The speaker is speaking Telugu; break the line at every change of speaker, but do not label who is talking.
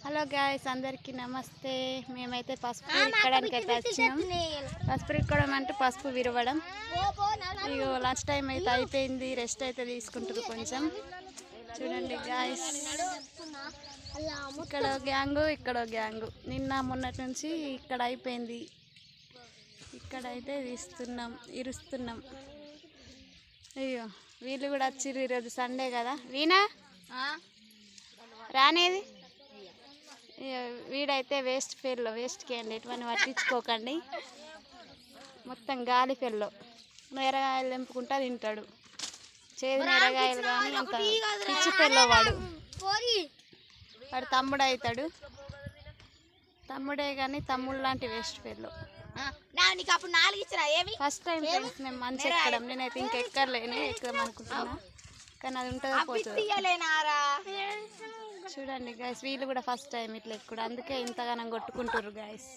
హలో గాయ్స్, అందరికీ నమస్తే. మేమైతే పసుపు ఇక్కడానికి అయితే వచ్చినాం. పసుపు ఇక్కడం అంటే పసుపు విరవడం. ఇగో లంచ్ టైం అయితే అయిపోయింది, రెస్ట్ అయితే తీసుకుంటారు కొంచెం. చూడండి గాయ్స్, ఇక్కడ ఇక్కడ గ్యాంగు నిన్న మొన్నటి నుంచి ఇక్కడ అయిపోయింది. ఇక్కడైతే ఇరుస్తున్నాం. అయ్యో, వీళ్ళు కూడా వచ్చిర్రు. ఈరోజు సండే కదా. వీణా రానేది. వీడైతే వేస్ట్ క్యాండిడేట్ అని పట్టించుకోకండి. మొత్తం గాలి ఫెల్లో నేరగాయలు తెంపుకుంటా తింటాడు. చేదు నేరగాయలు కానీ అంత పిచ్చి ఫెల్లో వాడు తమ్ముడు అవుతాడు. తమ్ముడే కానీ తమ్ముడు లాంటి waste fellow. First time friends మేము మంచి ఎక్కడం. నేనైతే ఇంకెక్కర్లేను, ఎక్కుదాం అనుకుంటున్నా కానీ అది ఉంటుందో పోతుంది. చూడండి గాయస్, వీళ్ళు కూడా ఫస్ట్ టైం ఇట్లా ఎక్కుడు, అందుకే ఇంతగానం కొట్టుకుంటారు గాయస్.